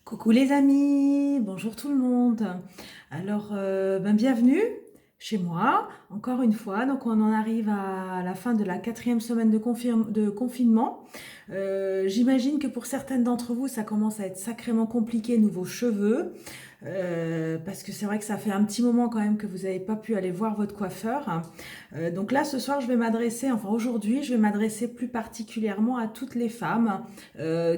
Coucou les amis, bonjour tout le monde. Alors, bienvenue chez moi, encore une fois. Donc, on en arrive à la fin de la 4e semaine de confinement. J'imagine que pour certaines d'entre vous, ça commence à être sacrément compliqué niveau cheveux. Parce que c'est vrai que ça fait un petit moment quand même que vous n'avez pas pu aller voir votre coiffeur. Donc là, ce soir, aujourd'hui, je vais m'adresser plus particulièrement à toutes les femmes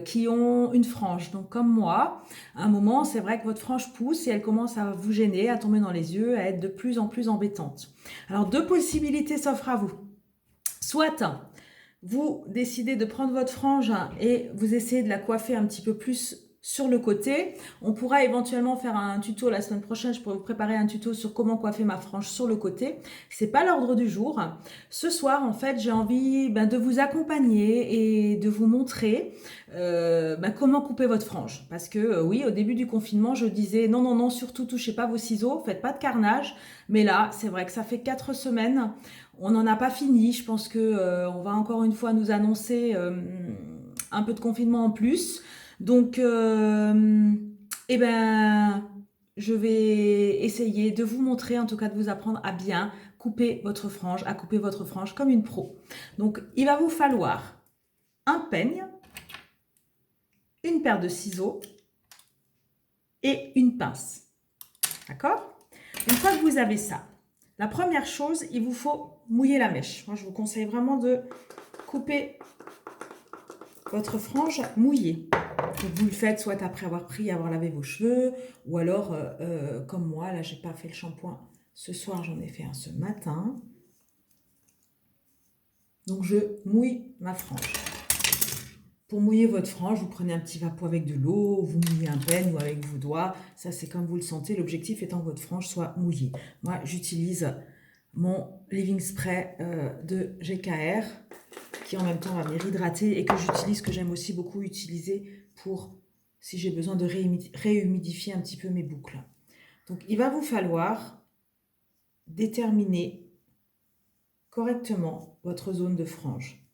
qui ont une frange. Donc comme moi, à un moment, c'est vrai que votre frange pousse et elle commence à vous gêner, à tomber dans les yeux, à être de plus en plus embêtante. Alors deux possibilités s'offrent à vous. Soit vous décidez de prendre votre frange et vous essayez de la coiffer un petit peu plus sur le côté. On pourra éventuellement faire un tuto la semaine prochaine. Je pourrais vous préparer un tuto sur comment coiffer ma frange sur le côté. C'est pas l'ordre du jour. Ce soir, en fait, j'ai envie de vous accompagner et de vous montrer comment couper votre frange. Parce que oui, au début du confinement, je disais non, non, non, surtout touchez pas vos ciseaux, faites pas de carnage. Mais là, c'est vrai que ça fait 4 semaines. On n'en a pas fini. Je pense que on va encore une fois nous annoncer un peu de confinement en plus. Donc, eh ben, je vais essayer de vous montrer, en tout cas de vous apprendre à bien couper votre frange, à couper votre frange comme une pro. Donc, il va vous falloir un peigne, une paire de ciseaux et une pince. D'accord? Une fois que vous avez ça, la première chose, il vous faut mouiller la mèche. Moi, je vous conseille vraiment de couper votre frange mouillée. Donc, vous le faites soit après avoir pris, avoir lavé vos cheveux, ou alors, comme moi, là, j'ai pas fait le shampoing ce soir, j'en ai fait un ce matin. Donc, je mouille ma frange. Pour mouiller votre frange, vous prenez un petit vapeau avec de l'eau, vous mouillez un peigne ou avec vos doigts. Ça, c'est comme vous le sentez. L'objectif étant que votre frange soit mouillée. Moi, j'utilise mon Living Spray de GKR, qui en même temps va me réhydrater et que j'utilise, que j'aime aussi beaucoup utiliser pour si j'ai besoin de réhumidifier un petit peu mes boucles. Donc, il va vous falloir déterminer correctement votre zone de frange.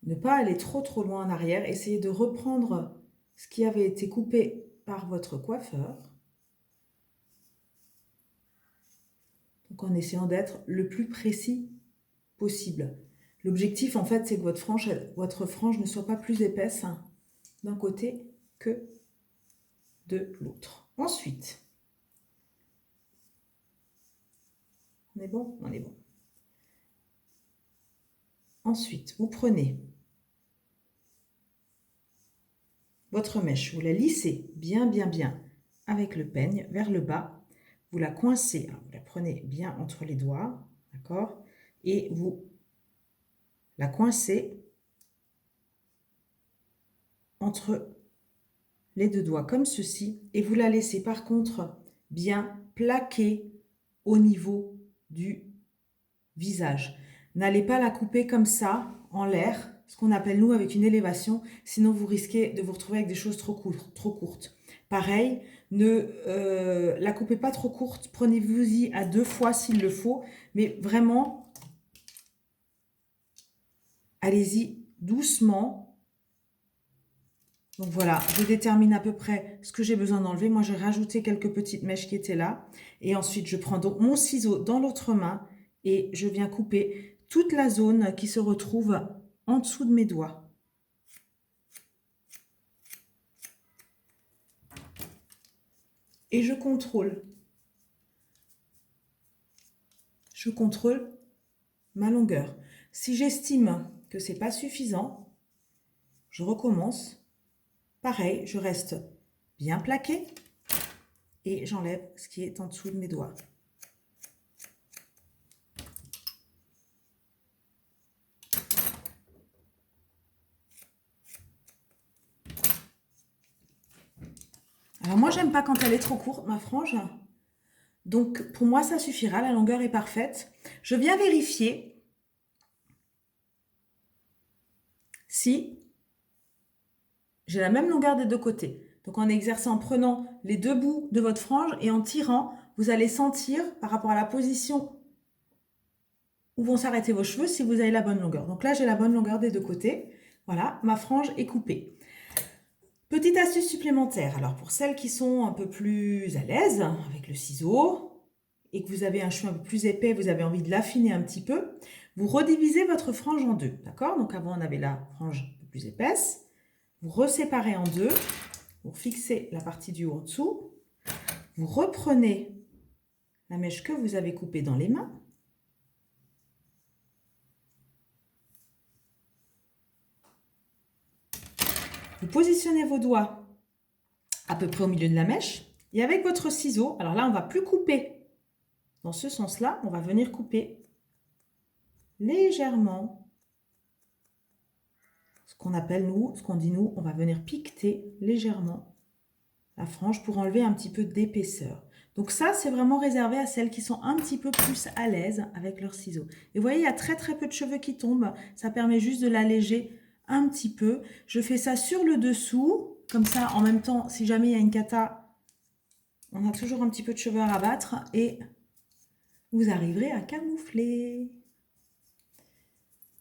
Ne pas aller trop loin en arrière. Essayez de reprendre ce qui avait été coupé par votre coiffeur. Donc, en essayant d'être le plus précis possible. L'objectif, en fait, c'est que votre frange ne soit pas plus épaisse d'un côté que de l'autre. Ensuite, on est bon? On est bon. Ensuite, vous prenez votre mèche, vous la lissez bien avec le peigne vers le bas. Vous la coincez, vous la prenez bien entre les doigts, d'accord? Et vous la coincez entre les deux doigts comme ceci. Et vous la laissez par contre bien plaquer au niveau du visage. N'allez pas la couper comme ça, en l'air, ce qu'on appelle nous avec une élévation, sinon vous risquez de vous retrouver avec des choses trop courtes. Pareil, ne la coupez pas trop courte, prenez-vous-y à 2 fois s'il le faut, mais vraiment, allez-y doucement. Donc voilà, je détermine à peu près ce que j'ai besoin d'enlever. Moi, j'ai rajouté quelques petites mèches qui étaient là. Et ensuite, je prends donc mon ciseau dans l'autre main et je viens couper toute la zone qui se retrouve en dessous de mes doigts. Et je contrôle. Je contrôle ma longueur. Si j'estime que c'est pas suffisant, je recommence. Pareil, je reste bien plaqué et j'enlève ce qui est en dessous de mes doigts. Alors moi, j'aime pas quand elle est trop courte, ma frange. Donc pour moi, ça suffira, la longueur est parfaite. Je viens vérifier si j'ai la même longueur des deux côtés. Donc en exerçant, en prenant les deux bouts de votre frange et en tirant, vous allez sentir par rapport à la position où vont s'arrêter vos cheveux si vous avez la bonne longueur. Donc là, j'ai la bonne longueur des deux côtés. Voilà, ma frange est coupée. Petite astuce supplémentaire, alors pour celles qui sont un peu plus à l'aise avec le ciseau et que vous avez un cheveu un peu plus épais, vous avez envie de l'affiner un petit peu, vous redivisez votre frange en deux, d'accord? Donc avant on avait la frange un peu plus épaisse, vous reséparez en deux, vous fixez la partie du haut en dessous, vous reprenez la mèche que vous avez coupée dans les mains, vous positionnez vos doigts à peu près au milieu de la mèche et avec votre ciseau, alors là on ne va plus couper dans ce sens-là, on va venir couper légèrement ce qu'on appelle nous, ce qu'on dit nous, on va venir piqueter légèrement la frange pour enlever un petit peu d'épaisseur. Donc ça, c'est vraiment réservé à celles qui sont un petit peu plus à l'aise avec leurs ciseaux. Et vous voyez, il y a très très peu de cheveux qui tombent. Ça permet juste de l'alléger un petit peu. Je fais ça sur le dessous. Comme ça, en même temps, si jamais il y a une cata, on a toujours un petit peu de cheveux à rabattre et vous arriverez à camoufler.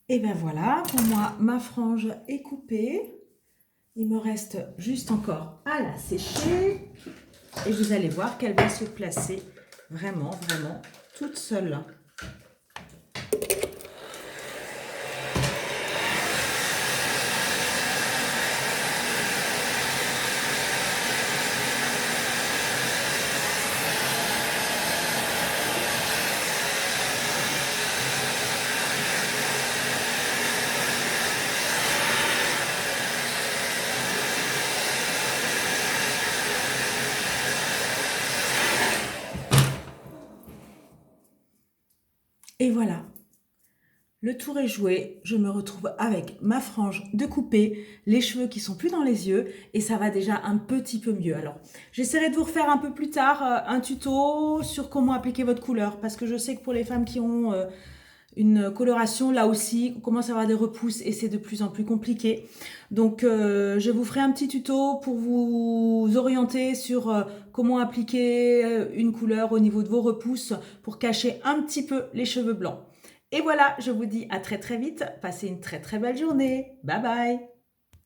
Et ben voilà, pour moi, ma frange est coupée. Il me reste juste encore à la sécher. Et vous allez voir qu'elle va se placer vraiment, vraiment toute seule. Et voilà, le tour est joué, je me retrouve avec ma frange de coupée, les cheveux qui sont plus dans les yeux et ça va déjà un petit peu mieux. Alors, j'essaierai de vous refaire un peu plus tard un tuto sur comment appliquer votre couleur parce que je sais que pour les femmes qui ont une coloration, là aussi, on commence à avoir des repousses et c'est de plus en plus compliqué. Donc, je vous ferai un petit tuto pour vous orienter sur comment appliquer une couleur au niveau de vos repousses pour cacher un petit peu les cheveux blancs. Et voilà, je vous dis à très très vite. Passez une très très belle journée. Bye bye.